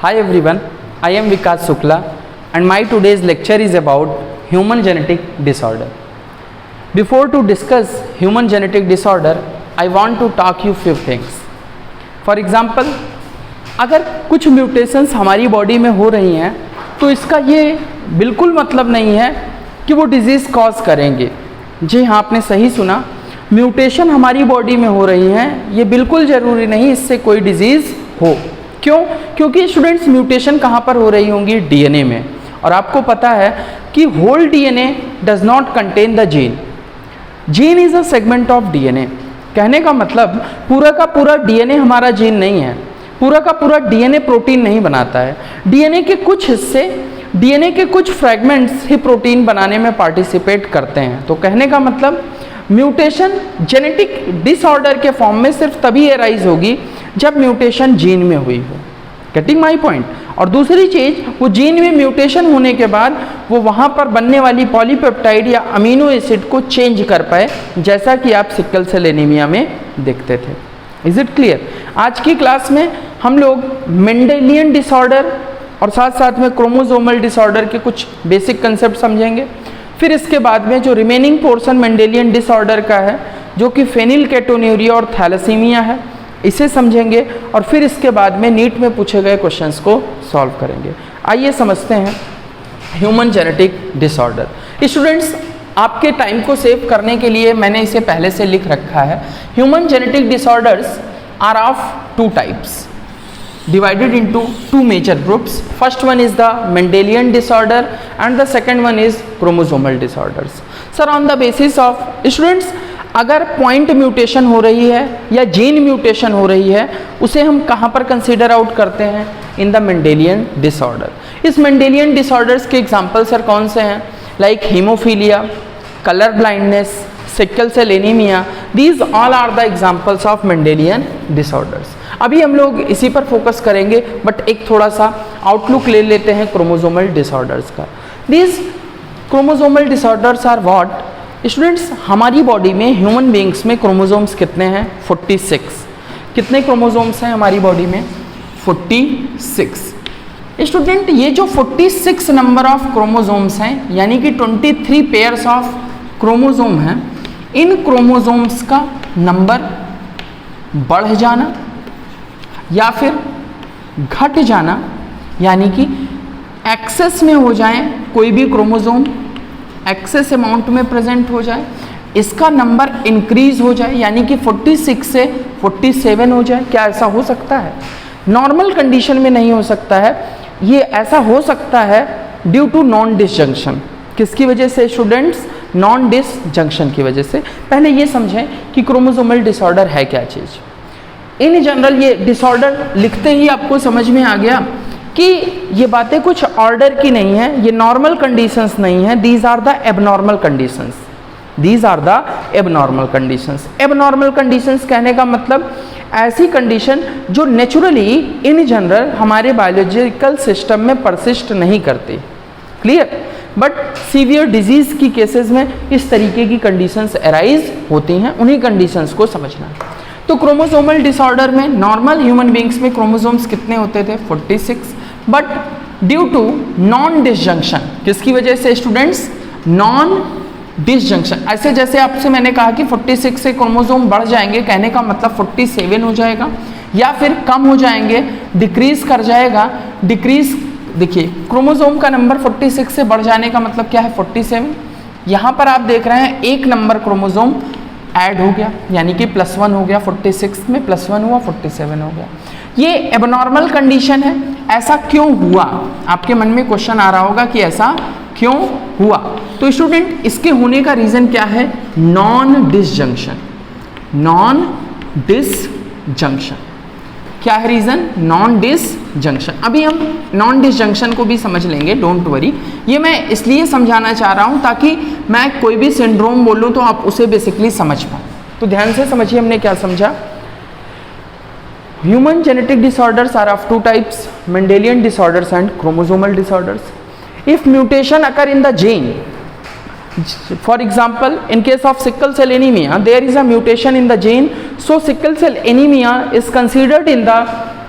Hi everyone, I am Vikas Shukla and my today's lecture is about human genetic disorder. Before to discuss human genetic disorder, I want to talk you few things. For example, अगर कुछ mutations हमारी body में हो रही हैं तो इसका ये बिल्कुल मतलब नहीं है कि वो डिजीज़ कॉज करेंगे। जी हाँ, आपने सही सुना, म्यूटेशन हमारी बॉडी में हो रही हैं, ये बिल्कुल ज़रूरी नहीं इससे कोई डिजीज़ हो। क्यों? क्योंकि स्टूडेंट्स म्यूटेशन कहाँ पर हो रही होंगी? डीएनए में। और आपको पता है कि whole DNA does not contain the gene. Gene is a segment of DNA. कहने का मतलब पूरा का पूरा डीएनए हमारा जीन नहीं है, पूरा का पूरा डीएनए प्रोटीन नहीं बनाता है। डीएनए के कुछ हिस्से, डीएनए के कुछ फ्रैगमेंट्स ही प्रोटीन बनाने में पार्टिसिपेट करते हैं। तो कहने का मतलब म्यूटेशन जेनेटिक डिसऑर्डर के फॉर्म में सिर्फ तभी एराइज होगी जब म्यूटेशन जीन में हुई हो। Getting my point? और दूसरी चीज़, वो जीन में म्यूटेशन होने के बाद वो वहाँ पर बनने वाली पॉलीपेप्टाइड या अमीनो एसिड को चेंज कर पाए, जैसा कि आप सिकल सेल एनीमिया में देखते थे। Is it clear? आज की क्लास में हम लोग मेंडेलियन डिसऑर्डर और साथ साथ में क्रोमोसोमल डिसऑर्डर के कुछ बेसिक कंसेप्ट समझेंगे। फिर इसके बाद में जो रिमेनिंग पोर्शन मेंडेलियन डिसऑर्डर का है, जो कि फेनिलकेटोन्यूरिया और थैलेसीमिया है, इसे समझेंगे। और फिर इसके बाद में नीट में पूछे गए क्वेश्चंस को सॉल्व करेंगे। आइए समझते हैं ह्यूमन जेनेटिक डिसऑर्डर। स्टूडेंट्स, आपके टाइम को सेव करने के लिए मैंने इसे पहले से लिख रखा है। Human genetic disorders are of two types, divided into two major groups. First one is the Mendelian disorder and the second one is chromosomal disorders. Sir, on the basis of students, अगर point mutation हो रही है या gene mutation हो रही है, उसे हम कहाँ पर कंसीडर आउट करते हैं? In the Mendelian disorder. इस मेंडेलियन डिसऑर्डर्स के एग्जाम्पल सर कौन से हैं? Like haemophilia, colour blindness, sickle cell anaemia, these all are the examples of Mendelian disorders. अभी हम लोग इसी पर फोकस करेंगे, बट एक थोड़ा सा आउटलुक ले लेते हैं क्रोमोसोमल डिसऑर्डर्स का। These chromosomal disorders are what? Students, हमारी बॉडी में, ह्यूमन बींग्स में क्रोमोसोम्स कितने हैं? 46। कितने क्रोमोसोम्स हैं हमारी बॉडी में? 46। स्टूडेंट, ये जो 46 नंबर ऑफ क्रोमोसोम्स हैं, यानी कि 23 पेयर्स ऑफ क्रोमोसोम हैं, इन क्रोमोसोम्स का नंबर बढ़ जाना या फिर घट जाना, यानी कि एक्सेस में हो जाए, कोई भी क्रोमोसोम एक्सेस अमाउंट में प्रेजेंट हो जाए, इसका नंबर इंक्रीज हो जाए, यानी कि 46 से 47 हो जाए। क्या ऐसा हो सकता है? नॉर्मल कंडीशन में नहीं हो सकता है। ये ऐसा हो सकता है ड्यू टू नॉन डिसजंक्शन। किसकी वजह से स्टूडेंट्स? नॉन डिसजंक्शन की वजह से। पहले ये समझें कि क्रोमोसोमल डिसऑर्डर है क्या चीज़। इन जनरल ये डिसऑर्डर लिखते ही आपको समझ में आ गया कि ये बातें कुछ ऑर्डर की नहीं है, ये नॉर्मल कंडीशंस नहीं है। These are the abnormal conditions. These are the abnormal conditions. Abnormal conditions कहने का मतलब ऐसी कंडीशन जो नेचुरली इन जनरल हमारे बायोलॉजिकल सिस्टम में परसिस्ट नहीं करती। क्लियर? बट सीवियर डिजीज की केसेस में इस तरीके की कंडीशंस अराइज होती हैं, उन्हीं कंडीशंस को समझना। तो क्रोमोसोमल डिसऑर्डर में नॉर्मल ह्यूमन बींग्स में क्रोमोसोम्स कितने होते थे? 46। But due to non disjunction, किसकी वजह से स्टूडेंट्स? Non disjunction. ऐसे जैसे आपसे मैंने कहा कि 46 से क्रोमोसोम बढ़ जाएंगे, कहने का मतलब 47 हो जाएगा, या फिर कम हो जाएंगे, डिक्रीज कर जाएगा। डिक्रीज, देखिए क्रोमोसोम का नंबर 46 से बढ़ जाने का मतलब क्या है? 47। यहाँ पर आप देख रहे हैं एक नंबर क्रोमोसोम ऐड हो गया, यानी कि +1 हो गया। 46 में +1 हुआ, 47 हो गया। ये एबनॉर्मल कंडीशन है। ऐसा क्यों हुआ? आपके मन में क्वेश्चन आ रहा होगा कि ऐसा क्यों हुआ। तो स्टूडेंट, इसके होने का रीज़न क्या है? Non disjunction. नॉन डिसजंक्शन क्या है रीज़न? Non disjunction. अभी हम नॉन डिसजंक्शन को भी समझ लेंगे, डोंट वरी। ये मैं इसलिए समझाना चाह रहा हूँ ताकि मैं कोई भी सिंड्रोम बोलूँ तो आप उसे बेसिकली समझ पाओ। तो ध्यान से समझिए हमने क्या समझा। Human genetic disorders are of two types, Mendelian disorders and chromosomal disorders. If mutation occur in the gene, for example, in case of sickle cell anemia, there is a mutation in the gene, so sickle cell anemia is considered in the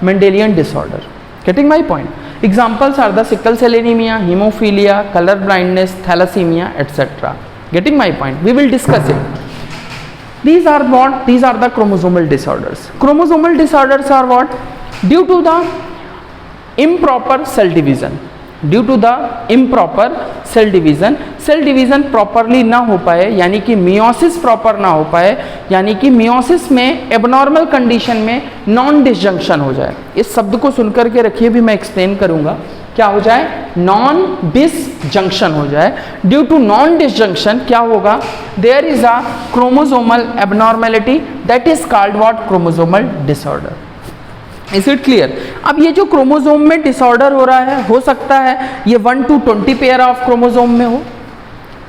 Mendelian disorder. Getting my point? Examples are the sickle cell anemia, hemophilia, color blindness, thalassemia, etc. Getting my point? We will discuss it. These are what? These are the chromosomal disorders. Chromosomal disorders are what? Due to the improper cell division. Due to the improper cell division properly ना हो पाए, यानी कि meiosis proper ना हो पाए, यानी कि मियोसिस में एबनॉर्मल कंडीशन में नॉन डिसजंक्शन हो जाए। इस शब्द को सुनकर के रखिए, भी मैं एक्सप्लेन करूंगा। क्या हो जाए? नॉन डिसजंक्शन हो जाए। ड्यू टू नॉन डिसजंक्शन क्या होगा? There is a chromosomal abnormality, that is called what? Chromosomal disorder. Is it clear? अब ये जो क्रोमोसोम में डिसऑर्डर हो रहा है, हो सकता है ये 1 to 20 पेयर ऑफ क्रोमोसोम में हो।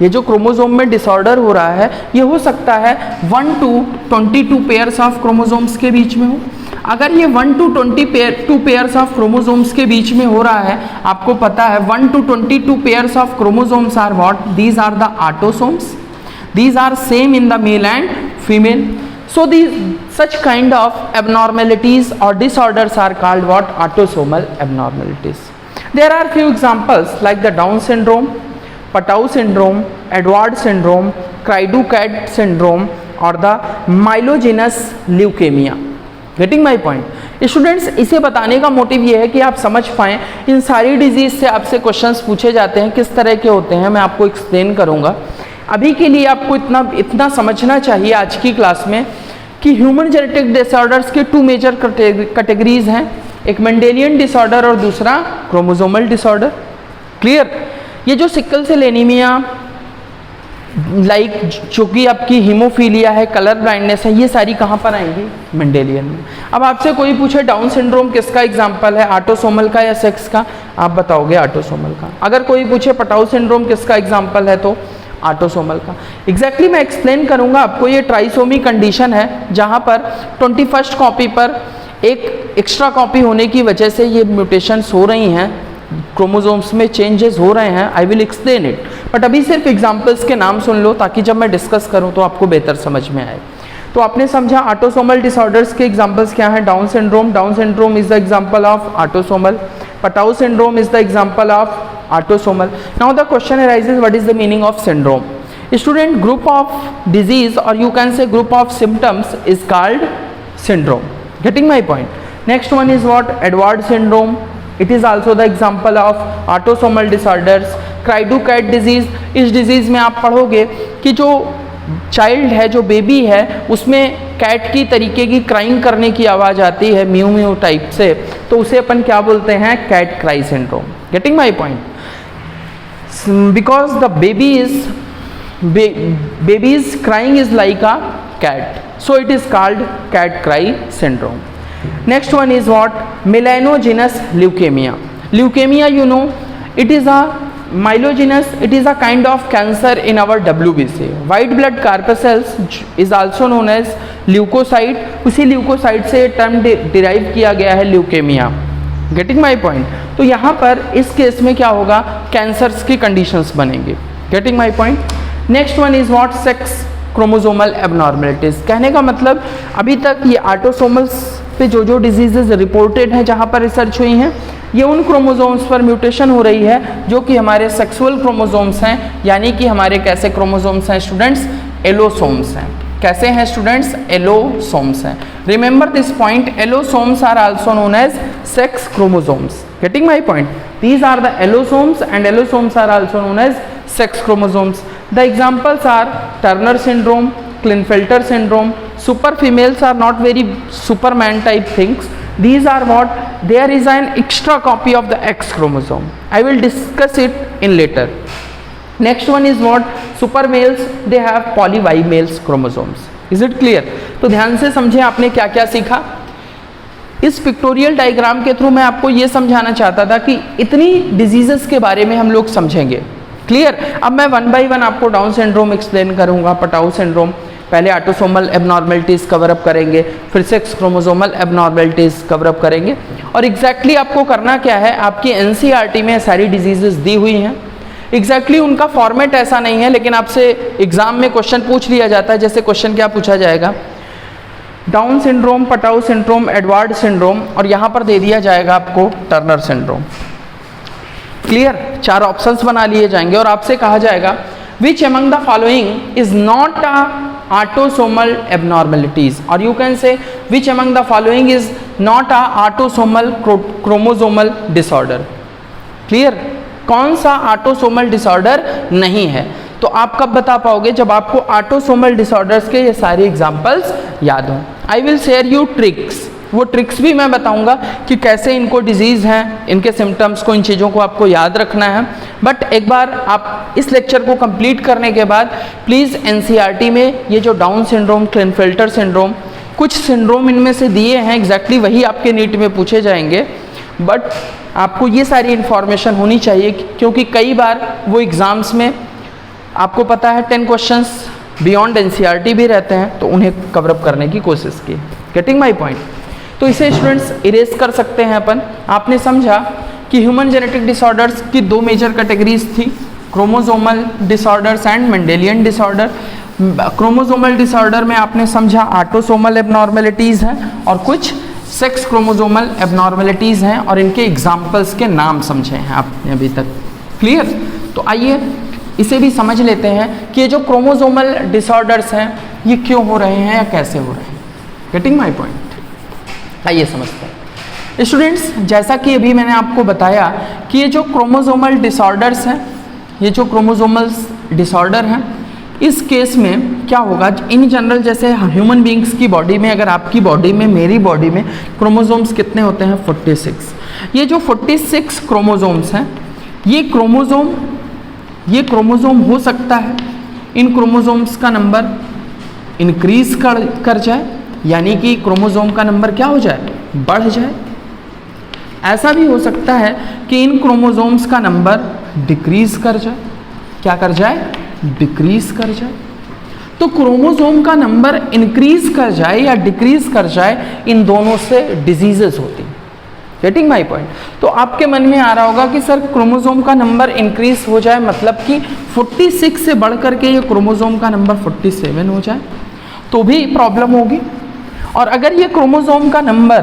ये जो क्रोमोसोम में डिसऑर्डर हो रहा है, ये हो सकता है 1 to 22 पेयर्स ऑफ क्रोमोसोम्स के बीच में हो। अगर ये 1 to 22 पेयर्स ऑफ क्रोमोसोम्स के बीच में हो रहा है, आपको पता है 1 to 22 pairs of chromosomes are what? These are the autosomes. These are same in the male and female. So these such kind of abnormalities or disorders are called what? Autosomal abnormalities. There are few examples like the Down syndrome, Patau syndrome, Edwards syndrome, Cry-Ducat syndrome or the myelogenius leukemia. Getting my point? Students, इसे बताने का motive ये है कि आप समझ पाएँ इन सारी डिजीज से आपसे क्वेश्चंस पूछे जाते हैं, किस तरह के होते हैं, मैं आपको एक्सप्लेन करूँगा। अभी के लिए आपको इतना समझना चाहिए आज की क्लास में कि ह्यूमन जेनेटिक डिसऑर्डर्स के 2 मेजर कैटेगरीज हैं, एक मेंडेलियन डिसऑर्डर और दूसरा क्रोमोसोमल डिसऑर्डर। क्लियर? ये जो सिकल सेल एनीमिया, लाइक जो कि आपकी हीमोफीलिया है, कलर ब्लाइंडनेस है, ये सारी कहाँ पर आएंगी? मेंडेलियन में। अब आपसे कोई पूछे डाउन सिंड्रोम किसका एग्जाम्पल है, ऑटोसोमल का या सेक्स का? आप बताओगे ऑटोसोमल का। अगर कोई पूछे पटाउ सिंड्रोम किसका एग्जाम्पल है, तो ऑटोसोमल का। एग्जैक्टली मैं एक्सप्लेन करूंगा आपको। ये ट्राइसोमी कंडीशन है जहां पर 21st कॉपी पर एक एक्स्ट्रा कॉपी होने की वजह से ये म्यूटेशंस हो रही हैं, क्रोमोसोम्स में चेंजेस हो रहे हैं। I will explain it, but अभी सिर्फ एग्जांपल्स के नाम सुन लो ताकि जब मैं डिस्कस करूं तो आपको बेहतर समझ में आए। तो आपने समझा ऑटोसोमल डिसऑर्डर्स के एग्जांपल्स क्या हैं? Down syndrome is the example of autosomal, Patau syndrome is the example of autosomal. Now the question arises, what is the meaning of syndrome? Student, group of disease or you can say group of symptoms is called syndrome. Getting my point? Next one is what? Edwards syndrome. It is also the example of autosomal disorders. Cry-Ducat disease. इस disease में आप पढ़ोगे कि जो child है, जो baby है, उसमें कैट की तरीके की क्राइंग करने की आवाज़ आती है, म्यू म्यू टाइप से, तो उसे अपन क्या बोलते हैं? Cat cry syndrome. Getting my point? Because the babies crying is like a cat, so it is called cat cry syndrome. Next one is what? Melanogenous leukemia. Leukemia, you know, it is a myelogenous, it is a kind of cancer in our WBC. White blood corpuscles is also known as leukocyte. उसी leucocyte से term derive किया गया है leukaemia. Getting my point? तो यहाँ पर इस case में क्या होगा? कैंसर्स की कंडीशंस बनेंगे. Getting my point? Next one is what? Sex chromosomal abnormalities. कहने का मतलब अभी तक ये ऑटोसोमल्स पे जो डिजीजेज रिपोर्टेड हैं, जहाँ पर रिसर्च हुई हैं, ये उन क्रोमोसोम्स पर म्यूटेशन हो रही है जो कि हमारे सेक्सुअल क्रोमोसोम्स हैं, यानी कि हमारे कैसे क्रोमोसोम्स हैं स्टूडेंट्स? एलोसोम्स हैं. कैसे हैं स्टूडेंट्स? एलोसोम्स हैं. Remember this point, allosomes are also known as sex chromosomes. Getting my point? These are the allosomes and allosomes are also known as sex chromosomes. The examples are Turner syndrome, Klinefelter syndrome. Super females are not very Superman type things. These are what? There is an extra copy of the X chromosome. I will discuss it in later. Next one is what? Super males, they have poly Y males chromosomes. Is it clear? तो ध्यान से समझे आपने क्या क्या सीखा. इस pictorial diagram के थ्रू मैं आपको ये समझाना चाहता था कि इतनी डिजीजेस के बारे में हम लोग समझेंगे. क्लियर? अब मैं 1 by 1 आपको डाउन सिंड्रोम एक्सप्लेन करूंगा, पटाउ सिंड्रोम. पहले ऑटोसोमल एबनॉर्मेलिटीज कवर अप करेंगे, फिर sex chromosomal abnormalities cover up करेंगे. और एग्जैक्टली आपको करना क्या है? आपकी एनसीईआरटी में सारी डिजीजेस दी हुई हैं. एग्जैक्टली उनका फॉर्मेट ऐसा नहीं है, लेकिन आपसे एग्जाम में क्वेश्चन पूछ लिया जाता है. जैसे क्वेश्चन क्या पूछा जाएगा? Down syndrome, Patau syndrome, Edward syndrome, और यहाँ पर दे दिया जाएगा आपको टर्नर सिंड्रोम। क्लियर, 4 ऑप्शंस बना लिए जाएंगे और आपसे कहा जाएगा which among the following is not a autosomal abnormalities, or you can say which among the following is not a autosomal chromosomal disorder। Clear, कौन सा ऑटोसोमल डिसऑर्डर नहीं है? तो आप कब बता पाओगे? जब आपको ऑटोसोमल डिसऑर्डर्स के ये सारे एग्जांपल्स याद हों। I will share you tricks, वो ट्रिक्स भी मैं बताऊंगा कि कैसे इनको डिजीज़ हैं, इनके सिम्टम्स को, इन चीज़ों को आपको याद रखना है। बट एक बार आप इस लेक्चर को कंप्लीट करने के बाद प्लीज़ एनसीईआरटी में ये जो डाउन सिंड्रोम, क्लिनफेल्टर सिंड्रोम, कुछ सिंड्रोम इनमें से दिए हैं, एग्जैक्टली वही आपके नीट में पूछे जाएंगे, बट आपको ये सारी इन्फॉर्मेशन होनी चाहिए क्योंकि कई बार वो एग्ज़ाम्स में आपको पता है 10 क्वेश्चंस बियॉन्ड एनसीईआरटी भी रहते हैं, तो उन्हें कवरअप करने की कोशिश की। Getting my point? तो इसे स्टूडेंट्स इरेज कर सकते हैं अपन। आपने समझा कि ह्यूमन जेनेटिक डिसऑर्डर्स की 2 मेजर कैटेगरीज थी, chromosomal disorders and Mendelian disorder. Chromosomal disorder में आपने समझा ऑटोसोमल एबनॉर्मेलिटीज़ हैं और कुछ सेक्स क्रोमोसोमल एबनॉर्मेलिटीज़ हैं, और इनके एग्जाम्पल्स के नाम समझे हैं आपने अभी तक। क्लियर? तो आइए इसे भी समझ लेते हैं कि ये जो क्रोमोसोमल डिसऑर्डर्स हैं ये क्यों हो रहे हैं या कैसे हो रहे हैं। Getting my point? आइए समझते हैं स्टूडेंट्स। जैसा कि अभी मैंने आपको बताया कि ये जो क्रोमोसोमल डिसऑर्डर्स हैं, ये जो क्रोमोसोमल डिसऑर्डर हैं, इस केस में क्या होगा, इन जनरल जैसे ह्यूमन बींग्स की बॉडी में, अगर आपकी बॉडी में, मेरी बॉडी में क्रोमोसोम्स कितने होते हैं? 46। ये जो 46 क्रोमोसोम्स हैं, ये क्रोमोसोम हो सकता है इन क्रोमोसोम्स का नंबर इंक्रीज कर जाए, यानी कि क्रोमोसोम का नंबर क्या हो जाए? बढ़ जाए। ऐसा भी हो सकता है कि इन क्रोमोसोम्स का नंबर डिक्रीज कर जाए। क्या कर जाए? डिक्रीज कर जाए। तो क्रोमोसोम का नंबर इंक्रीज कर जाए या डिक्रीज कर जाए, इन दोनों से डिजीजेस होती हैं। Getting my point? तो आपके मन में आ रहा होगा कि सर क्रोमोसोम का नंबर इंक्रीज हो जाए मतलब कि 46 से बढ़ करके ये क्रोमोसोम का नंबर 47 हो जाए तो भी प्रॉब्लम होगी। और अगर ये क्रोमोसोम का नंबर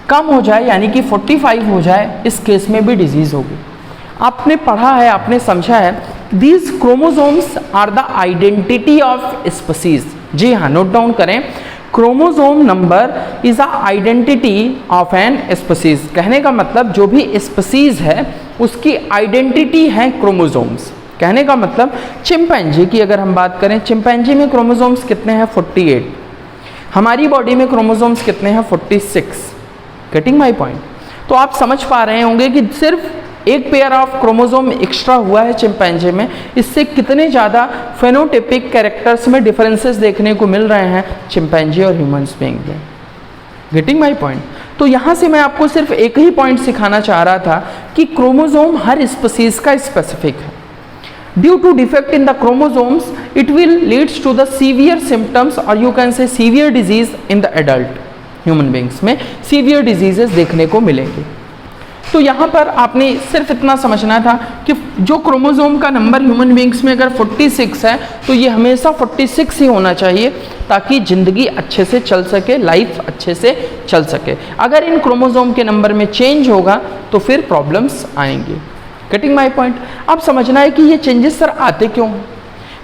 कम हो जाए यानी कि 45 हो जाए, इस केस में भी डिजीज होगी। आपने पढ़ा है, आपने समझा है, these chromosomes are the identity of species. जी हाँ, नोट डाउन करें, chromosome number is a identity of an species. कहने का मतलब जो भी स्पीसीज है उसकी आइडेंटिटी है क्रोमोसोम्स। कहने का मतलब चिंपैंजी की अगर हम बात करें, चिंपैंजी में क्रोमोसोम्स कितने हैं? 48। हमारी बॉडी में क्रोमोसोम्स कितने हैं? 46। Getting my point? तो आप समझ पा रहे होंगे कि सिर्फ एक पेयर ऑफ क्रोमोसोम एक्स्ट्रा हुआ है चिंपैंजी में, इससे कितने ज़्यादा फेनोटिपिक कैरेक्टर्स में डिफरेंसेस देखने को मिल रहे हैं चिंपैंजी और ह्यूमंस बीइंग में। Getting my point? तो यहाँ से मैं आपको सिर्फ एक ही पॉइंट सिखाना चाह रहा था कि क्रोमोसोम हर स्पीसीज का स्पेसिफिक है। Due to defect in the chromosomes, it will leads to the severe symptoms or you can say severe disease in the adult human beings में severe diseases देखने को मिलेंगे। तो यहाँ पर आपने सिर्फ इतना समझना था कि जो क्रोमोसोम का नंबर ह्यूमन बींग्स में अगर 46 है तो ये हमेशा 46 ही होना चाहिए ताकि ज़िंदगी अच्छे से चल सके, लाइफ अच्छे से चल सके। अगर इन क्रोमोसोम के नंबर में चेंज होगा तो फिर प्रॉब्लम्स आएंगी। Getting my point? अब समझना है कि ये चेंजेस सर आते क्यों हैं।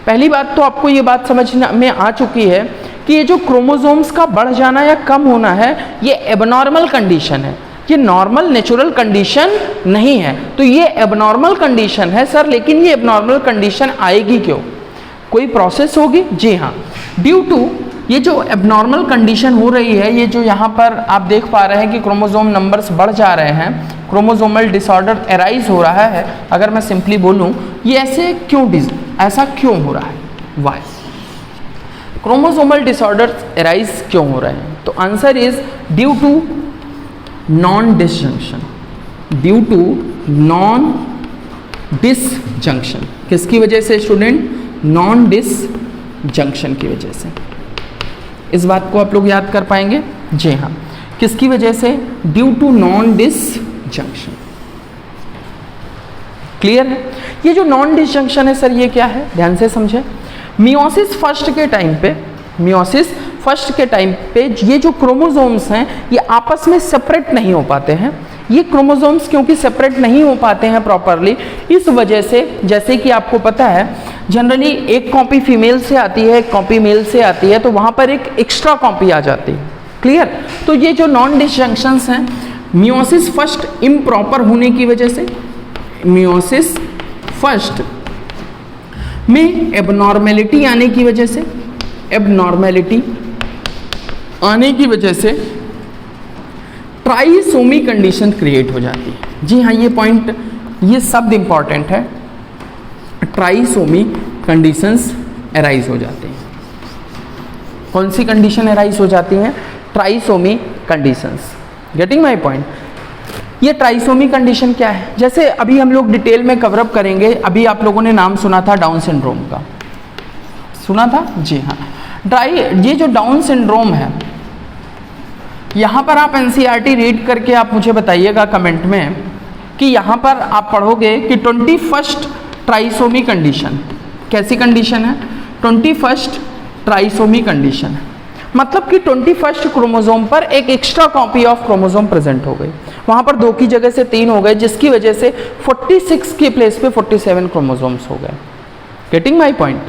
पहली बात तो आपको ये बात समझ में आ चुकी है कि ये जो क्रोमोसोम्स का बढ़ जाना या कम होना है ये एबनॉर्मल कंडीशन है, ये नॉर्मल नेचुरल कंडीशन नहीं है। तो ये एबनॉर्मल कंडीशन है सर, लेकिन ये एबनॉर्मल कंडीशन आएगी क्यों? कोई प्रोसेस होगी? जी हाँ, ड्यू टू ये जो एबनॉर्मल कंडीशन हो रही है, ये जो यहाँ पर आप देख पा रहे हैं कि क्रोमोसोम नंबर्स बढ़ जा रहे हैं, क्रोमोसोमल डिसऑर्डर एराइज हो रहा है। अगर मैं सिंपली बोलूँ ये ऐसा क्यों हो रहा है? वाई क्रोमोसोमल डिसऑर्डर्स एराइज क्यों हो रहे हैं? तो answer is due to non disjunction. Due to non disjunction किसकी वजह से स्टूडेंट? नॉन डिसजंक्शन की वजह से। इस बात को आप लोग याद कर पाएंगे? जी हाँ, किसकी वजह से? Due to non disjunction. Clear है? ये जो नॉन डिसजंक्शन है सर ये क्या है? ध्यान से समझे। मियोसिस फर्स्ट के टाइम पे ये जो क्रोमोसोम्स हैं ये आपस में सेपरेट नहीं हो पाते हैं। ये क्रोमोसोम्स क्योंकि सेपरेट नहीं हो पाते हैं प्रॉपरली, इस वजह से जैसे कि आपको पता है जनरली एक कॉपी फीमेल से आती है, एक कॉपी मेल से आती है, तो वहाँ पर एक एक्स्ट्रा कॉपी आ जाती है। क्लियर? तो ये जो नॉन डिसजंक्शंस हैं मियोसिस फर्स्ट इम्प्रॉपर होने की वजह से, मियोसिस फर्स्ट में एबनॉर्मेलिटी आने की वजह से, एबनॉर्मेलिटी आने की वजह से ट्राइसोमी कंडीशन क्रिएट हो जाती है। जी हाँ, ये पॉइंट, ये शब्द इंपॉर्टेंट है। ट्राइसोमी कंडीशंस अराइज हो जाते हैं। कौन सी कंडीशन अराइज हो जाती हैं? Trisomy conditions. Getting my point? ये ट्राइसोमी कंडीशन क्या है? जैसे अभी हम लोग डिटेल में कवरअप करेंगे। अभी आप लोगों ने नाम सुना था डाउन सिंड्रोम का, सुना था? जी हाँ। ये जो डाउन सिंड्रोम है, यहाँ पर आप एनसीईआरटी रीड करके आप मुझे बताइएगा कमेंट में कि यहाँ पर आप पढ़ोगे कि 21st ट्राइसोमी कंडीशन। कैसी कंडीशन है? 21st ट्राइसोमी कंडीशन है। मतलब कि 21st क्रोमोसोम पर एक extra copy of chromosome present हो गई। वहाँ पर 2 की जगह से 3 हो गए, जिसकी वजह से 46 के प्लेस पे 47 क्रोमोसोम्स हो गए। Getting my point?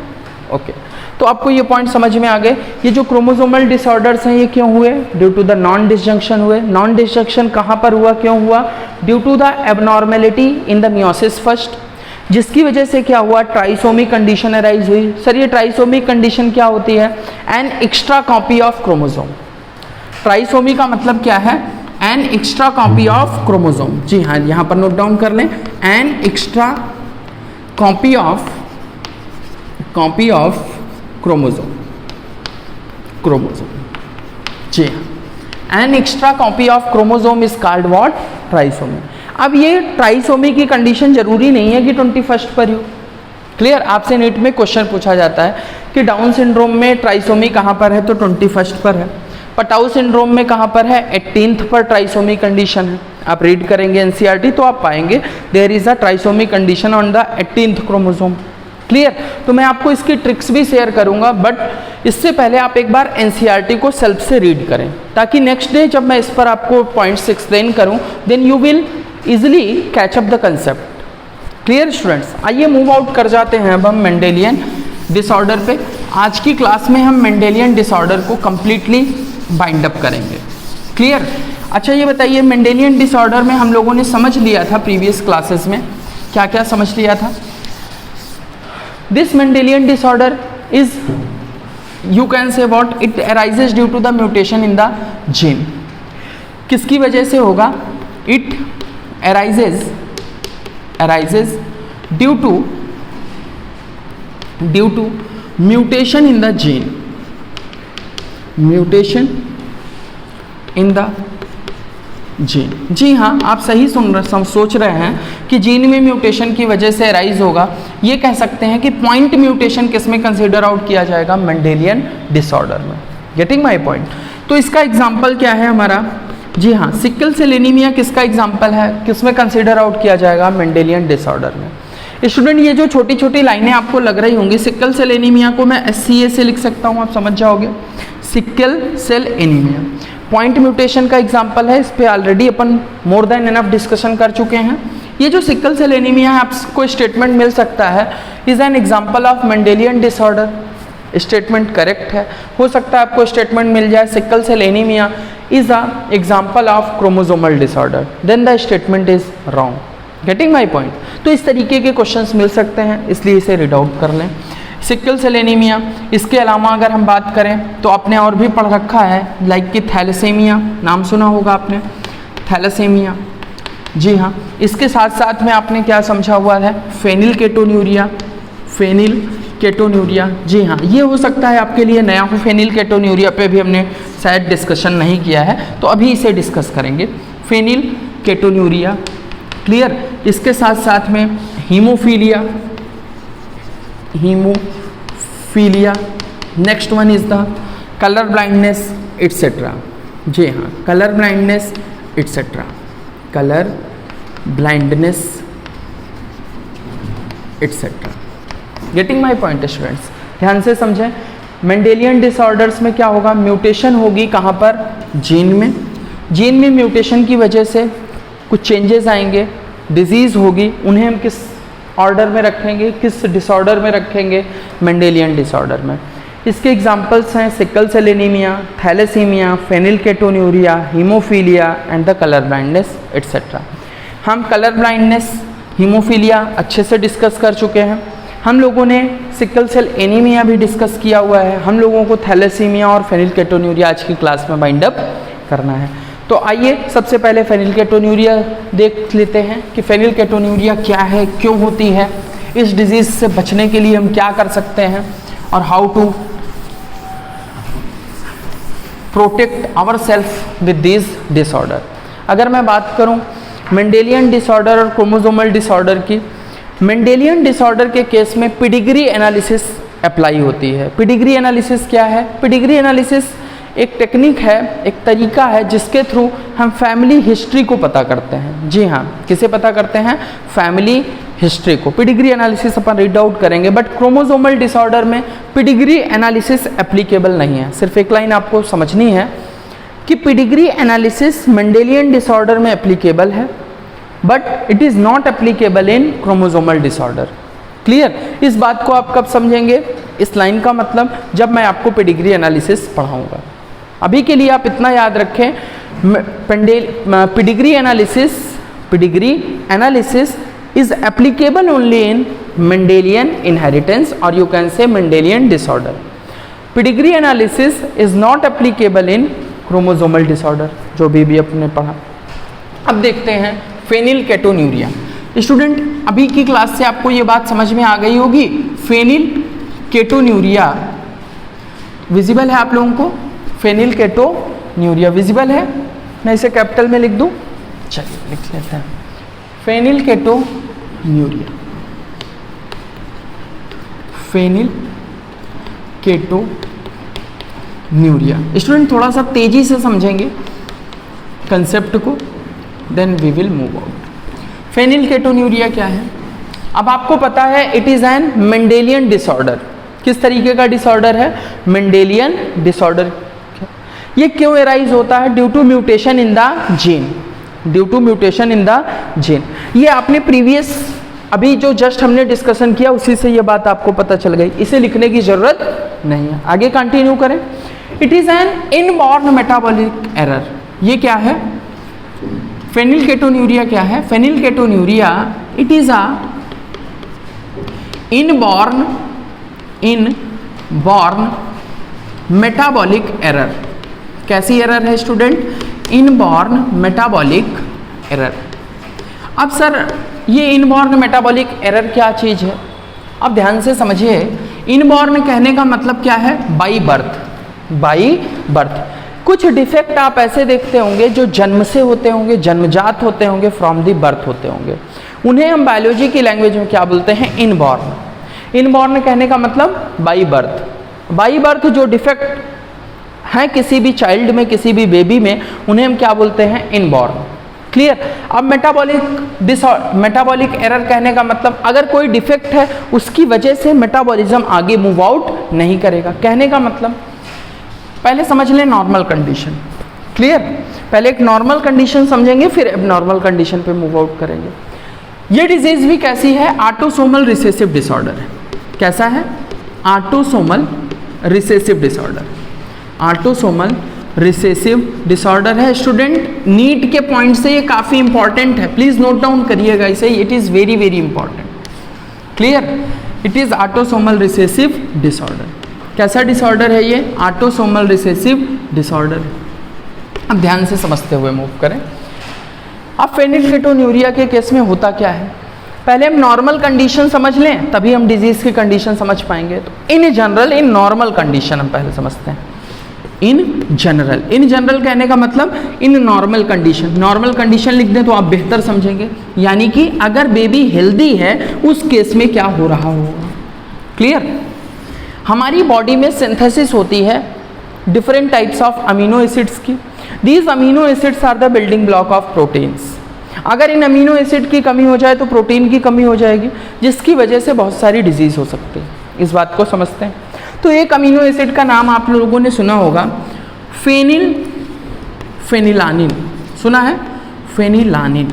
ओके, तो आपको ये पॉइंट समझ में आ गए। ये जो क्रोमोसोमल डिसऑर्डर्स हैं ये क्यों हुए? Due to the non disjunction हुए। नॉन डिसजंक्शन कहाँ पर हुआ, क्यों हुआ? Due to the abnormality in the meiosis first, जिसकी वजह से क्या हुआ? ट्राइसोमी कंडीशन अराइज हुई। सर ये ट्राइसोमी कंडीशन क्या होती है? An extra copy of chromosome. Trisomy का मतलब क्या है? An extra copy of chromosome. जी हाँ, यहाँ पर नोट डाउन कर लें, an extra copy of chromosome. जी हाँ, N extra copy of chromosome is called what? Trisomy. अब ये ट्राइसोमी की कंडीशन जरूरी नहीं है कि 21st पर ही हो। क्लियर? आपसे नीट में क्वेश्चन पूछा जाता है कि डाउन सिंड्रोम में ट्राइसोमी कहाँ पर है, तो 21st पर है। पटाउ सिंड्रोम में कहाँ पर है? 18th पर ट्राइसोमी कंडीशन है। आप रीड करेंगे एनसीईआरटी तो आप पाएंगे there is a trisomy condition on the 18th chromosome. Clear? तो मैं आपको इसकी ट्रिक्स भी शेयर करूंगा, बट इससे पहले आप एक बार एनसीईआरटी को सेल्फ से रीड करें, ताकि नेक्स्ट डे जब मैं इस पर आपको पॉइंट्स एक्सप्लेन करूं then you will easily catch up the concept. Clear students? आइए मूव आउट कर जाते हैं अब हम मेंडेलियन डिसऑर्डर पे। आज की क्लास में हम मेंडेलियन डिसऑर्डर को कंप्लीटली बाइंड अप करेंगे। क्लियर? अच्छा ये बताइए, मेंडेलियन डिसऑर्डर में हम लोगों ने समझ लिया था प्रीवियस क्लासेस में, क्या क्या समझ लिया था? This Mendelian disorder is, you can say what, it arises due to the mutation in the gene. किसकी वजह से होगा? It arises due to mutation in the gene, mutation in the gene। जी हाँ, आप सही सोच रहे हैं कि जीन में म्यूटेशन की वजह से अराइज होगा। ये कह सकते हैं कि पॉइंट म्यूटेशन किस में कंसिडर आउट किया जाएगा? मेंडेलियन डिसऑर्डर में। Getting my point? तो इसका एग्जांपल क्या है हमारा? जी हाँ, सिकल सेल एनीमिया किसका एग्जाम्पल है? किसमें कंसीडर आउट किया जाएगा? मेंडेलियन डिसऑर्डर में। स्टूडेंट ये जो छोटी छोटी लाइनें आपको लग रही होंगी, सिकल सेल एनीमिया को मैं SCA से लिख सकता हूँ, आप समझ जाओगे। Sickle cell anaemia point mutation का एग्जाम्पल है, इस पर ऑलरेडी अपन मोर देन इनफ डिस्कशन कर चुके हैं। ये जो सिकल सेल एनीमिया है, आपको स्टेटमेंट मिल सकता है is an example of Mendelian disorder. Statement correct है। हो सकता है आपको स्टेटमेंट मिल जाए sickle cell anaemia is a example of chromosomal disorder, then the statement is wrong। Getting my point? तो इस तरीके के क्वेश्चंस मिल सकते हैं, इसलिए इसे रीड आउट कर लें। सिकल सेल एनीमिया, इसके अलावा अगर हम बात करें तो आपने और भी पढ़ रखा है, लाइक कि थैलेसेमिया, नाम सुना होगा आपने, थैलेसेमिया। जी हाँ, इसके साथ साथ में आपने क्या समझा हुआ है? Phenylketonuria, phenylketonuria. जी हाँ, ये हो सकता है आपके लिए नया हो। फेनिल केटोन्यूरिया पे भी हमने शायद डिस्कशन नहीं किया है, तो अभी इसे डिस्कस करेंगे। Phenylketonuria. क्लियर? इसके साथ साथ में haemophilia, haemophilia. Next one is the colour blindness etcetera. जी हाँ, colour blindness etcetera, colour blindness etcetera. Getting my point students? ध्यान से समझें। मेंडेलियन डिसऑर्डर्स में क्या होगा, म्यूटेशन होगी कहाँ पर, जीन में। जीन में म्यूटेशन की वजह से कुछ चेंजेस आएंगे, डिजीज़ होगी, उन्हें हम किस ऑर्डर में रखेंगे, किस डिसऑर्डर में रखेंगे, मेंडेलियन डिसऑर्डर में। इसके एग्जांपल्स हैं sickle cell anaemia, thalassaemia, phenylketonuria, haemophilia and the colour blindness etcetera. हम कलर ब्लाइंडनेस, हीमोफीलिया अच्छे से डिस्कस कर चुके हैं। हम लोगों ने सिकल सेल एनीमिया भी डिस्कस किया हुआ है। हम लोगों को थैलेसीमिया और फेनिलकेटोन्यूरिया आज की क्लास में बाइंड अप करना है। तो आइए सबसे पहले फेनिलकेटोन्यूरिया देख लेते हैं कि फेनिलकेटोन्यूरिया क्या है, क्यों होती है, इस डिजीज़ से बचने के लिए हम क्या कर सकते हैं और how to protect our self with this disorder. अगर मैं बात करूं मेंडेलियन डिसऑर्डर और क्रोमोसोमल डिसऑर्डर की, मेंडेलियन डिसऑर्डर के केस में पेडिग्री एनालिसिस अप्लाई होती है। पेडिग्री एनालिसिस क्या है, पेडिग्री एनालिसिस एक टेक्निक है, एक तरीका है जिसके थ्रू हम फैमिली हिस्ट्री को पता करते हैं। जी हाँ, किसे पता करते हैं, फैमिली हिस्ट्री को। पेडिग्री एनालिसिस अपन रीड आउट करेंगे, बट क्रोमोसोमल डिसऑर्डर में पेडिग्री एनालिसिस एप्लीकेबल नहीं है। सिर्फ एक लाइन आपको समझनी है कि पेडिग्री एनालिसिस मेंडेलियन डिसऑर्डर में एप्लीकेबल है, but it is not applicable in chromosomal disorder. Clear? इस बात को आप कब समझेंगे, इस लाइन का मतलब जब मैं आपको पेडिग्री एनालिसिस पढ़ाऊंगा। अभी के लिए आप इतना याद रखें, pedigree analysis is applicable only in Mendelian inheritance or you can say Mendelian disorder. Pedigree analysis is not applicable in chromosomal disorder, जो भी अपने पढ़ा। अब देखते हैं फेनिलकेटोन्यूरिया। स्टूडेंट अभी की क्लास से आपको ये बात समझ में आ गई होगी, फेनिलकेटोन्यूरिया विजिबल है आप लोगों को, फेनिलकेटोन्यूरिया विजिबल है, मैं इसे कैपिटल में लिख दूं, चलिए लिख लेते हैं फेनिलकेटोन्यूरिया। फेनिलकेटोन्यूरिया स्टूडेंट थोड़ा सा तेजी से समझेंगे कंसेप्ट को, then we will move out. Phenylketonuria क्या है, अब आपको पता है it is an Mendelian disorder. किस तरीके का डिसऑर्डर है, मेंडेलियन डिसऑर्डर। ये क्यों एराइज होता है, due to mutation in the gene, due to mutation in the gene. ये आपने प्रीवियस अभी जो जस्ट हमने डिस्कशन किया उसी से ये बात आपको पता चल गई, इसे लिखने की जरूरत नहीं है। आगे कंटिन्यू करें। It is an inborn metabolic error. ये क्या है, फेनिलकेटोन्यूरिया क्या है, phenylketonuria it is a inborn metabolic error. कैसी एरर है स्टूडेंट, इनबॉर्न मेटाबॉलिक एरर। अब सर ये इनबॉर्न मेटाबॉलिक एरर क्या चीज़ है, अब ध्यान से समझिए। इनबॉर्न कहने का मतलब क्या है, बाई बर्थ, बाई बर्थ। कुछ डिफेक्ट आप ऐसे देखते होंगे जो जन्म से होते होंगे, जन्मजात होते होंगे, फ्रॉम दी बर्थ होते होंगे, उन्हें हम बायोलॉजी की लैंग्वेज में क्या बोलते हैं, इनबॉर्न। इनबॉर्न कहने का मतलब बाई बर्थ। बाई बर्थ जो डिफेक्ट हैं किसी भी चाइल्ड में, किसी भी बेबी में, उन्हें हम क्या बोलते हैं, इनबॉर्न। क्लियर? अब मेटाबॉलिक एरर कहने का मतलब अगर कोई डिफेक्ट है उसकी वजह से मेटाबॉलिज्म आगे मूव आउट नहीं करेगा। कहने का मतलब पहले समझ लें नॉर्मल कंडीशन। क्लियर? पहले एक नॉर्मल कंडीशन समझेंगे, फिर एबनॉर्मल कंडीशन पे मूव आउट करेंगे। ये डिजीज भी कैसी है, ऑटोसोमल रिसेसिव डिसऑर्डर है। कैसा है, autosomal recessive disorder. Autosomal recessive disorder है स्टूडेंट। नीट के पॉइंट से ये काफ़ी इंपॉर्टेंट है, प्लीज़ नोट डाउन करिएगा इसे, it is very very important. Clear? It is autosomal recessive disorder. कैसा डिसऑर्डर है ये, ऑटोसोमल रिसेसिव डिसऑर्डर। अब ध्यान से समझते हुए मूव करें। अब फेनिलकेटोन्यूरिया के केस में होता क्या है, पहले हम नॉर्मल कंडीशन समझ लें तभी हम डिजीज की कंडीशन समझ पाएंगे। तो in general, in normal condition हम पहले समझते हैं। इन जनरल कहने का मतलब in normal condition. Normal condition लिख दें तो आप बेहतर समझेंगे, यानी कि अगर बेबी हेल्दी है उस केस में क्या हो रहा होगा। क्लियर? हमारी बॉडी में सिंथेसिस होती है different types of amino acids की। These amino acids are the building block of proteins. अगर इन अमीनो एसिड की कमी हो जाए तो प्रोटीन की कमी हो जाएगी, जिसकी वजह से बहुत सारी डिजीज हो सकती है। इस बात को समझते हैं। तो एक अमीनो एसिड का नाम आप लोगों ने सुना होगा, फेनिलानिन। सुना है? फेनिलानिन।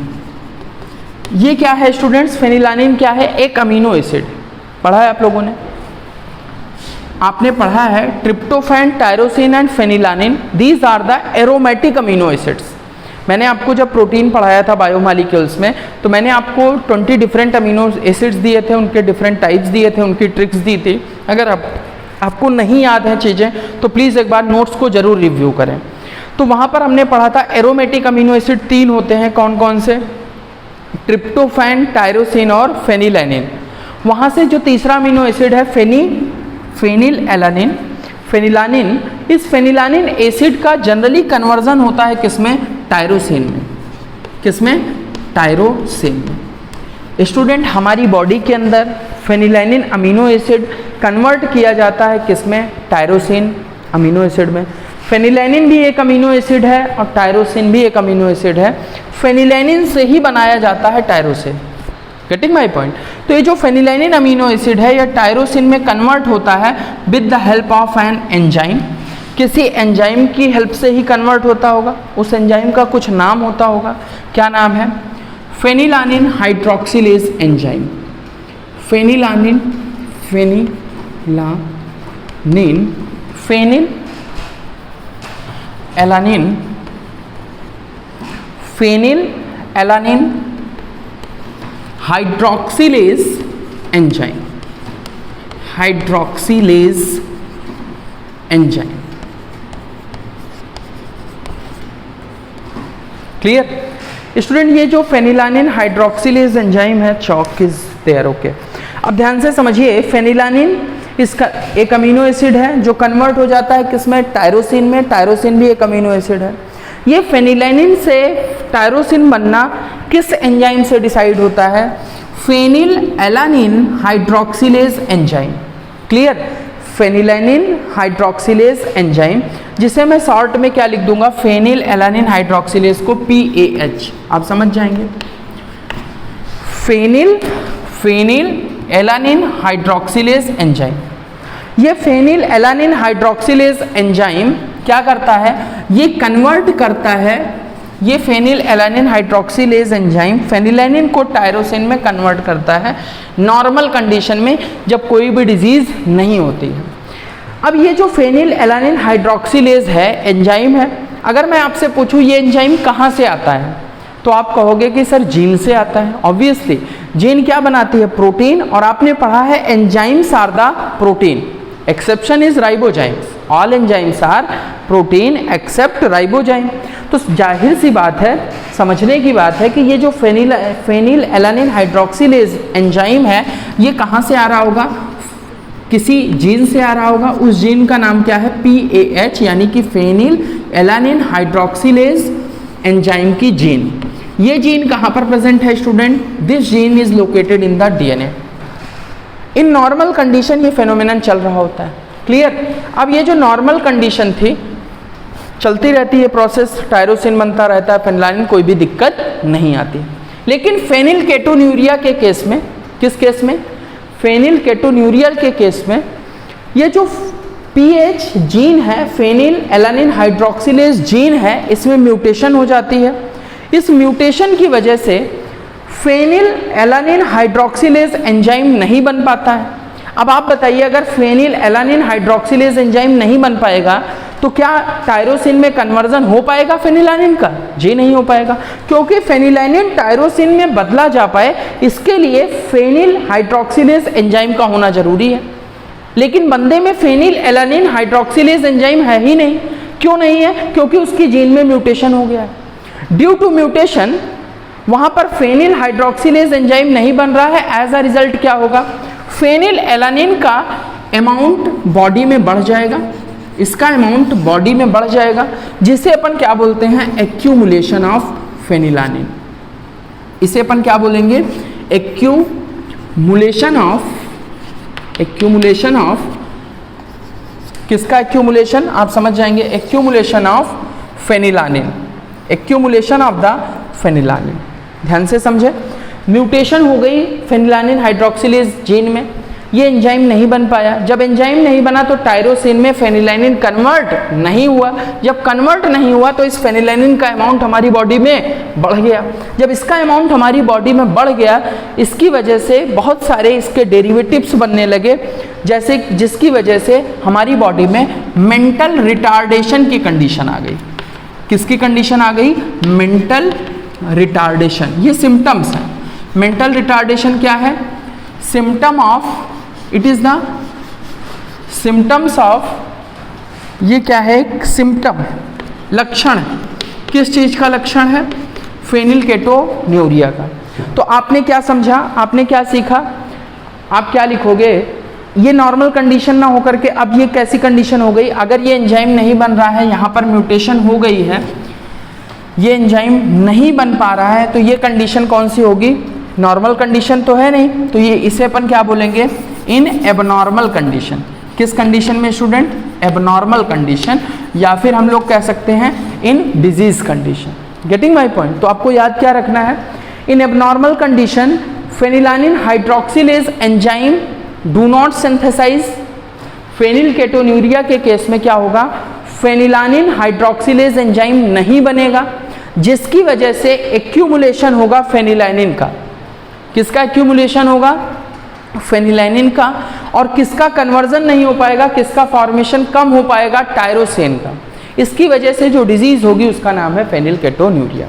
ये क्या है स्टूडेंट्स? फेनिलानिन क्या है? एक अमीनो एसिड। पढ़ा है आप लोगों ने? आपने पढ़ा है tryptophan, tyrosine and phenylalanine, these are the aromatic amino acids. मैंने आपको जब प्रोटीन पढ़ाया था बायोमॉलिक्यूल्स में, तो मैंने आपको 20 डिफरेंट अमीनो एसिड्स दिए थे, उनके डिफरेंट टाइप्स दिए थे, उनकी ट्रिक्स दी थी। अगर आपको नहीं याद है चीज़ें तो प्लीज़ एक बार नोट्स को ज़रूर रिव्यू करें। तो वहाँ पर हमने पढ़ा था एरोमेटिक अमीनो एसिड 3 होते हैं। कौन कौन से? ट्रिप्टोफैन, टायरोसिन और फेनिलैनिन। वहाँ से जो तीसरा अमीनो एसिड है फेनिलएलानिन, फेनिलानिन, इस फेनिलानिन एसिड का जनरली कन्वर्जन होता है किसमें? टायरोसिन में। किसमें? टायरोसिन में। स्टूडेंट, हमारी बॉडी के अंदर फेनिलैनिन अमीनो एसिड कन्वर्ट किया जाता है किसमें? टायरोसिन अमीनो एसिड में। फेनिलैनिन भी एक अमीनो एसिड है और टायरोसिन भी एक अमीनो एसिड है। फेनिलैनिन से ही बनाया जाता है टायरोसिन। Getting my point? तो ये जो फेनिलैनिन अमीनो एसिड है यह टायरोसिन में कन्वर्ट होता है with the help of an enzyme. किसी एंजाइम की हेल्प से ही कन्वर्ट होता होगा। उस एंजाइम का कुछ नाम होता होगा। क्या नाम है? Phenylalanine hydroxylase enzyme. Phenylalanine phenylalanine hydroxylase enzyme. Clear student? ये जो फेनिलानिन हाइड्रोक्सिलेज एंजाइम है, चॉक इज देयर। ओके, अब ध्यान से समझिए। फेनिलानिन इसका एक अमीनो एसिड है जो कन्वर्ट हो जाता है किसमें? टायरोसिन में। टायरोसिन भी एक अमीनो एसिड है। ये फेनिलैनिन से टायरोसिन बनना किस एंजाइम से डिसाइड होता है? Phenylalanine hydroxylase enzyme. Clear? Phenylalanine hydroxylase enzyme, जिसे मैं शॉर्ट में क्या लिख दूंगा? फेनिलएलानिन हाइड्रोक्सिलेज को PAH। आप समझ जाएंगे। Phenylalanine hydroxylase enzyme. ये फेनिलएलानिन हाइड्रोक्सिलेज एंजाइम क्या करता है? ये कन्वर्ट करता है, ये फेनिलएलानिन हाइड्रोक्सिलेज एंजाइम फेनिलैनिन को टायरोसिन में कन्वर्ट करता है नॉर्मल कंडीशन में, जब कोई भी डिजीज नहीं होती है। अब ये जो फेनिलएलानिन हाइड्रोक्सिलेज है एंजाइम है, अगर मैं आपसे पूछूं ये एंजाइम कहाँ से आता है, तो आप कहोगे कि सर जीन से आता है। ऑब्वियसली जीन क्या बनाती है? प्रोटीन। और आपने पढ़ा है enzymes are the protein, exception is ribozymes. All enzymes are protein except ribozyme. तो जाहिर सी बात है, समझने की बात है कि ये जो फेनिलएलानिन हाइड्रोक्सिलेज एंजाइम है ये कहाँ से आ रहा होगा? किसी जीन से आ रहा होगा। उस जीन का नाम क्या है? PAH, यानी कि फेनिलएलानिन हाइड्रोक्सिलेज एंजाइम की जीन। ये जीन कहाँ पर प्रेजेंट है student? This gene is located in the DNA। In normal condition ये फेनोमेनन चल रहा होता है। क्लियर? अब ये जो नॉर्मल कंडीशन थी, चलती रहती है प्रोसेस, टायरोसिन बनता रहता है, फेनिलैनिन, कोई भी दिक्कत नहीं आती। लेकिन फेनिलकेटोन्यूरिया के केस में, किस केस में? फेनिलकेटोन्यूरियल के केस में ये जो PH जीन है, फेनिलएलानिन हाइड्रोक्सिलेज जीन है, इसमें म्यूटेशन हो जाती है। इस म्यूटेशन की वजह से फेनिलएलानिन हाइड्रोक्सिलेज एंजाइम नहीं बन पाता है। अब आप बताइए, अगर फेनिलएलानिन हाइड्रोक्सिलेज एंजाइम नहीं बन पाएगा तो क्या टायरोसिन में कन्वर्जन हो पाएगा फेनिलैनिन का? जी नहीं हो पाएगा, क्योंकि फेनिलैनिन टायरोसिन में बदला जा पाए इसके लिए फेनिल हाइड्रोक्सिलेज एंजाइम का होना जरूरी है। लेकिन बंदे में फेनिलएलानिन हाइड्रोक्सिलेज एंजाइम है ही नहीं। क्यों नहीं है? क्योंकि उसकी जीन में म्यूटेशन हो गया है। ड्यू टू म्यूटेशन वहाँ पर फेनिल हाइड्रोक्सिलेज एंजाइम नहीं बन रहा है। एज अ रिजल्ट क्या होगा? फेनिलएलानिन का अमाउंट बॉडी में बढ़ जाएगा, इसका अमाउंट बॉडी में बढ़ जाएगा, जिसे अपन क्या बोलते हैं? Accumulation of phenylalanine. इसे अपन क्या बोलेंगे? एक्यूमुलेशन ऑफ किसका एक्यूमुलेशन? आप समझ जाएंगे, accumulation of phenylalanine, accumulation of the phenylalanine. ध्यान से समझे, म्यूटेशन हो गई फेनिलैनिन हाइड्रोक्सिलेज जीन में, ये एंजाइम नहीं बन पाया। जब एंजाइम नहीं बना तो टायरोसिन में फेनिलैनिन कन्वर्ट नहीं हुआ। जब कन्वर्ट नहीं हुआ तो इस फेनिलैनिन का अमाउंट हमारी बॉडी में बढ़ गया। जब इसका अमाउंट हमारी बॉडी में बढ़ गया, इसकी वजह से बहुत सारे इसके डेरिवेटिव्स बनने लगे, जैसे जिसकी वजह से हमारी बॉडी में मेंटल रिटार्डेशन की कंडीशन आ गई। किसकी कंडीशन आ गई? Mental retardation. ये सिम्टम्स हैं। मेंटल रिटार्डेशन क्या है? Symptom of, it is the symptoms of, ये क्या है? एक सिम्टम, लक्षण। किस चीज का लक्षण है? फेनिलकेटोन्यूरिया का। तो आपने क्या समझा, आपने क्या सीखा? आप क्या लिखोगे? ये नॉर्मल कंडीशन ना होकर के अब ये कैसी कंडीशन हो गई? अगर ये एंजाइम नहीं बन रहा है, यहाँ पर म्यूटेशन हो गई है, ये एंजाइम नहीं बन पा रहा है, तो ये कंडीशन कौन सी होगी? नॉर्मल कंडीशन तो है नहीं, तो ये इसे अपन क्या बोलेंगे? In abnormal condition. किस कंडीशन में स्टूडेंट? एबनॉर्मल कंडीशन, या फिर हम लोग कह सकते हैं in disease condition. Getting my point? तो आपको याद क्या रखना है? In abnormal condition phenylalanine hydroxylase enzyme do not synthesize. Phenylketonuria के केस में क्या होगा? फेनिलैनिन हाइड्रोक्सिलेज एंजाइम नहीं बनेगा, जिसकी वजह से एक्यूमुलेशन होगा फेनिलैनिन का। किसका एक्यूमुलेशन होगा? फेनिलैनिन का। और किसका कन्वर्जन नहीं हो पाएगा? किसका फॉर्मेशन कम हो पाएगा? टायरोसिन का। इसकी वजह से जो डिजीज होगी उसका नाम है फेनिलकेटोन्यूरिया।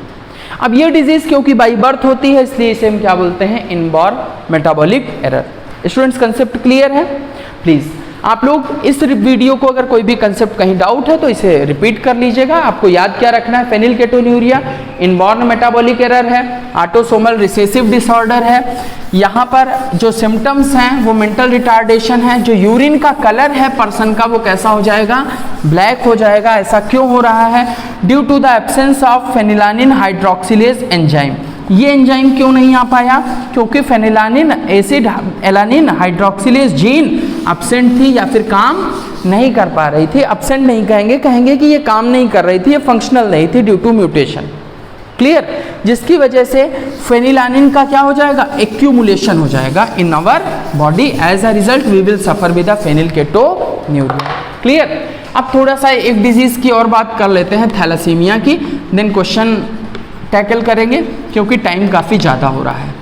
अब ये डिजीज क्योंकि बाई बर्थ होती है, इसलिए इसे हम क्या बोलते हैं? Inborn metabolic error. Students, concept clear है? प्लीज आप लोग इस वीडियो को अगर कोई भी कंसेप्ट कहीं डाउट है तो इसे रिपीट कर लीजिएगा। आपको याद क्या रखना है? फेनिलकेटोन्यूरिया इनबॉर्न मेटाबॉलिक एरर है, ऑटोसोमल रिसेसिव डिसऑर्डर है। यहाँ पर जो सिम्टम्स हैं वो मेंटल रिटार्डेशन है। जो यूरिन का कलर है पर्सन का वो कैसा हो जाएगा? ब्लैक हो जाएगा। ऐसा क्यों हो रहा है? Due to the absence of phenylalanine hydroxylase enzyme. ये एंजाइम क्यों नहीं आ पाया? क्योंकि phenylalanine acid alanine hydroxylase gene absent थी, या फिर काम नहीं कर पा रही थी। एब्सेंट नहीं कहेंगे, कहेंगे कि ये काम नहीं कर रही थी, ये फंक्शनल नहीं थी ड्यू टू म्यूटेशन। क्लियर? जिसकी वजह से फेनिलैनिन का क्या हो जाएगा? एक्यूमुलेशन हो जाएगा in our body. As a result we will suffer with the phenylketonuria. Clear? अब थोड़ा सा एक डिजीज की और बात कर लेते हैं, थैलासीमिया की, देन क्वेश्चन टैकल करेंगे क्योंकि टाइम काफ़ी ज़्यादा हो रहा है।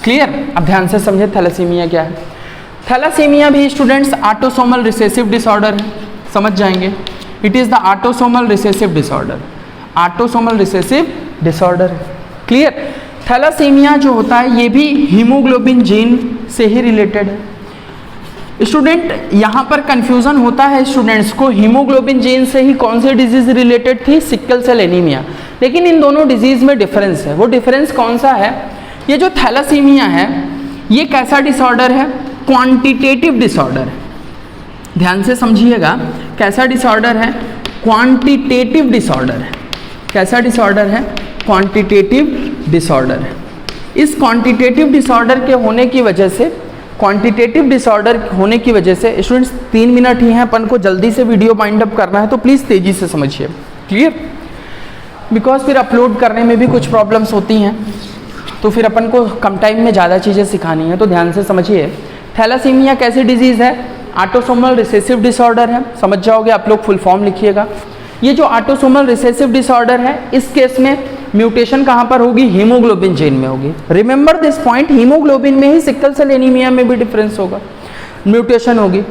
क्लियर? अब ध्यान से समझे थैलासीमिया क्या है। थैलासीमिया भी स्टूडेंट्स ऑटोसोमल रिसेसिव डिसऑर्डर है, समझ जाएंगे। It is the autosomal recessive disorder. Autosomal recessive disorder. Clear? Thalassaemia जो होता है ये भी हीमोग्लोबिन जीन से ही रिलेटेड है। स्टूडेंट, यहाँ पर कंफ्यूजन होता है स्टूडेंट्स को, हीमोग्लोबिन जीन से ही कौन सी डिजीज रिलेटेड थी? Sickle cell anaemia. लेकिन इन दोनों डिजीज में डिफरेंस है। वो डिफरेंस कौन सा है? ये जो थैलासीमिया है ये कैसा डिसऑर्डर है? क्वांटिटेटिव डिसऑर्डर है। ध्यान से समझिएगा, कैसा डिसऑर्डर है? क्वांटिटेटिव डिसऑर्डर है। कैसा डिसऑर्डर है? क्वांटिटेटिव डिसऑर्डर है। इस क्वांटिटेटिव डिसऑर्डर के होने की वजह से, क्वांटिटेटिव डिसऑर्डर होने की वजह से स्टूडेंट्स 3 मिनट ही हैं, अपन को जल्दी से वीडियो वाइंड अप करना है, तो प्लीज़ तेज़ी से समझिए। क्लियर? बिकॉज फिर अपलोड करने में भी कुछ प्रॉब्लम्स होती हैं, तो फिर अपन को कम टाइम में ज़्यादा चीज़ें सिखानी है, तो ध्यान से समझिए। थैलासीमिया कैसी डिजीज़ है? ऑटोसोमल रिसेसिव डिसऑर्डर है। समझ जाओगे आप लोग, फुल फॉर्म लिखिएगा। ये जो ऑटोसोमल रिसेसिव डिसऑर्डर है, इस केस में म्यूटेशन कहाँ पर होगी? हीमोग्लोबिन जीन में होगी। रिमेंबर दिस पॉइंट, हीमोग्लोबिन में ही सिकल सेल एनीमिया में भी डिफरेंस होगा, म्यूटेशन होगी।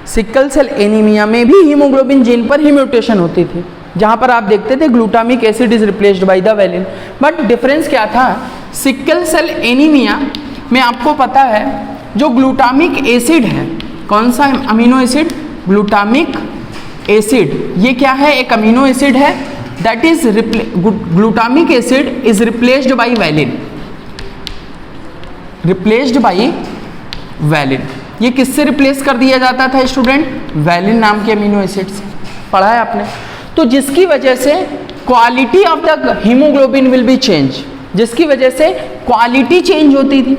सिकल सेल एनीमिया में भी हीमोग्लोबिन जीन पर ही म्यूटेशन होती थी, जहाँ पर आप देखते थे glutamic acid is replaced by the valine. But difference क्या था? सिकल सेल एनीमिया में आपको पता है जो ग्लूटामिक एसिड है, कौन सा अमीनो एसिड? Glutamic acid. ये क्या है? एक अमीनो एसिड है, that is glutamic acid is replaced bye valine. Replaced by valine. ये किससे रिप्लेस कर दिया जाता था स्टूडेंट? वैलिन नाम के अमीनो एसिड से। पढ़ा है आपने? तो जिसकी वजह से quality of the haemoglobin will be change, जिसकी वजह से क्वालिटी चेंज होती थी।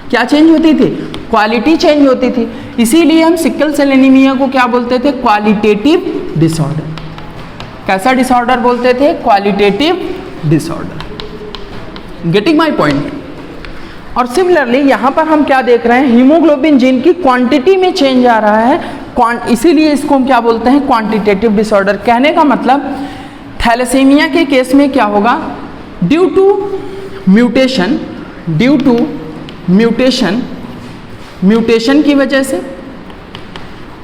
क्या चेंज होती थी? क्वालिटी चेंज होती थी। इसीलिए हम सिकल सेल एनीमिया को क्या बोलते थे? Qualitative disorder. कैसा डिसऑर्डर बोलते थे? Qualitative disorder. Getting my point? और सिमिलरली यहाँ पर हम क्या देख रहे हैं, हीमोग्लोबिन जीन की क्वांटिटी में चेंज आ रहा है, इसीलिए इसको हम क्या बोलते हैं, क्वांटिटेटिव डिसऑर्डर। कहने का मतलब थैलेसीमिया के केस में क्या होगा, ड्यू टू म्यूटेशन की वजह से,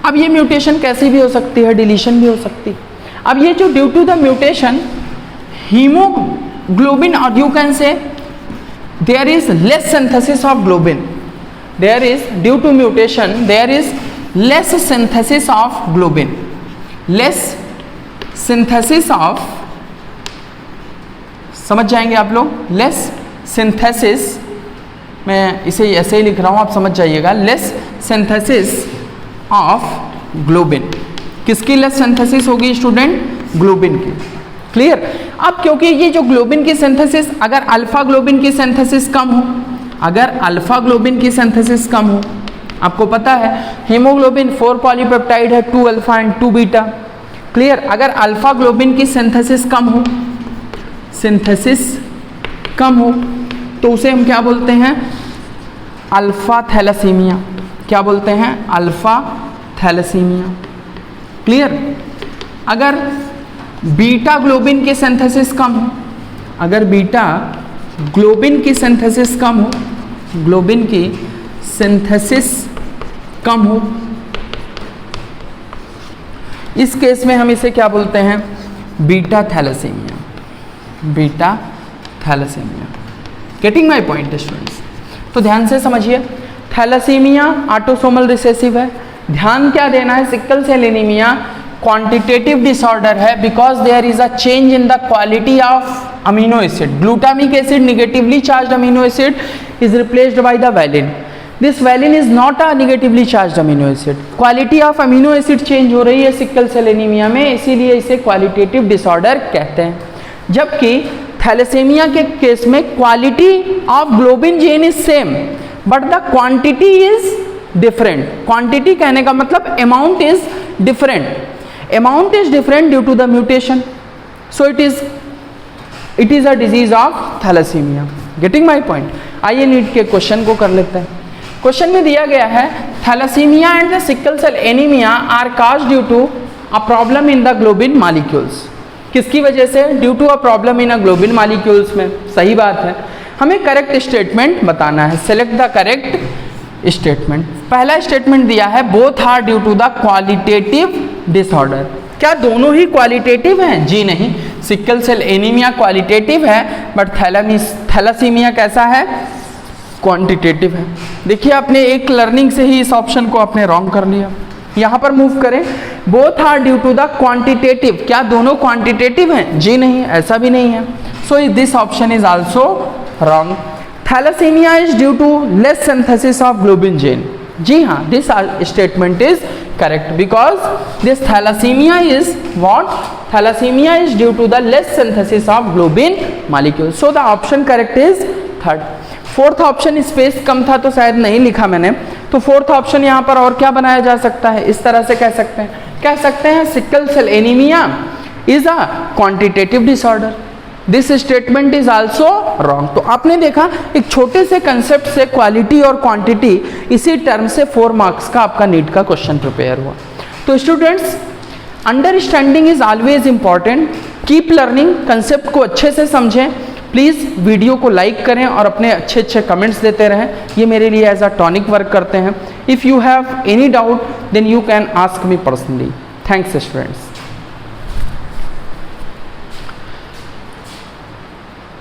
अब ये म्यूटेशन कैसी भी हो सकती है, डिलीशन भी हो सकती है। अब ये जो due to the mutation haemoglobin, और you can say there is less synthesis of globin, there is due to mutation there is less synthesis of globin, less synthesis of, समझ जाएंगे आप लोग, less synthesis, मैं इसे ऐसे ही लिख रहा हूँ आप समझ जाइएगा, less synthesis of globin। किसकी लेस सिंथेसिस होगी स्टूडेंट, ग्लोबिन की। क्लियर। अब क्योंकि ये जो ग्लोबिन की सिंथेसिस, अगर अल्फा ग्लोबिन की सिंथेसिस कम हो, अगर अल्फा ग्लोबिन की सिंथेसिस कम हो, आपको पता है हीमोग्लोबिन 4 पॉलीपेप्टाइड है, 2 अल्फा एंड 2 बीटा। क्लियर। अगर अल्फा ग्लोबिन की सिंथेसिस कम हो, तो उसे हम क्या बोलते हैं, अल्फा थैलेसीमिया। क्या बोलते हैं, अल्फा थैलेसीमिया। क्लियर। अगर बीटा ग्लोबिन की सिंथेसिस कम हो, अगर बीटा ग्लोबिन की सिंथेसिस कम हो, ग्लोबिन की सिंथेसिस कम हो, इस केस में हम इसे क्या बोलते हैं, beta thalassaemia. Beta thalassaemia. Getting my point students. तो ध्यान से समझिए, थैलेसीमिया ऑटोसोमल रिसेसिव है। ध्यान क्या देना है, sickle cell anaemia quantitative disorder है, because there is a change in the quality of amino acid. Glutamic acid negatively charged amino acid is replaced by the valine. This valine is not a negatively charged amino acid. Quality of amino acid change हो रही है sickle cell anaemia में, इसीलिए इसे qualitative disorder कहते हैं। जबकि thalassaemia के केस में quality of globin gene is same but the quantity is different. Quantity कहने का मतलब amount is different, amount is different due to the mutation, so it is a disease of thalassemia। getting my point। आइए NEET के question को कर लेते हैं। Question में दिया गया है thalassaemia and the sickle cell anaemia are caused due to a problem in the globin molecules. किसकी वजह से, due to a problem in a globin molecules में। सही बात है, हमें करेक्ट स्टेटमेंट बताना है। Select the correct statement. पहला स्टेटमेंट दिया है both are due to the qualitative disorder. क्या दोनों ही क्वालिटेटिव हैं? जी नहीं, सिकल सेल एनीमिया क्वालिटेटिव है बट थैलेसीमिया कैसा है, क्वांटिटेटिव है। देखिए आपने एक लर्निंग से ही इस ऑप्शन को आपने रॉन्ग कर लिया। यहाँ पर मूव करें, both are due to the quantitative. क्या दोनों क्वांटिटेटिव हैं? जी नहीं, ऐसा भी नहीं है। So this option is also wrong. Thalassaemia is due to less synthesis of globin gene. जी हाँ, this statement is correct because this thalassemia is what, thalassemia is due to the less synthesis of globin molecules, so the option correct is third। Fourth option space कम था तो शायद नहीं लिखा मैंने, तो फोर्थ ऑप्शन यहाँ पर और क्या बनाया जा सकता है, इस तरह से कह सकते हैं sickle cell anaemia is a quantitative disorder. This statement is also wrong. तो आपने देखा एक छोटे से कंसेप्ट से क्वालिटी और क्वांटिटी, इसी टर्म से 4 मार्क्स का आपका नीट का क्वेश्चन प्रिपेयर हुआ। तो students, understanding is always important. Keep learning, concept को अच्छे से समझें। प्लीज़ वीडियो को लाइक करें और अपने अच्छे कमेंट्स देते रहें, ये मेरे लिए एज अ टॉनिक वर्क करते हैं। If you have any doubt then you can ask me personally. Thanks students.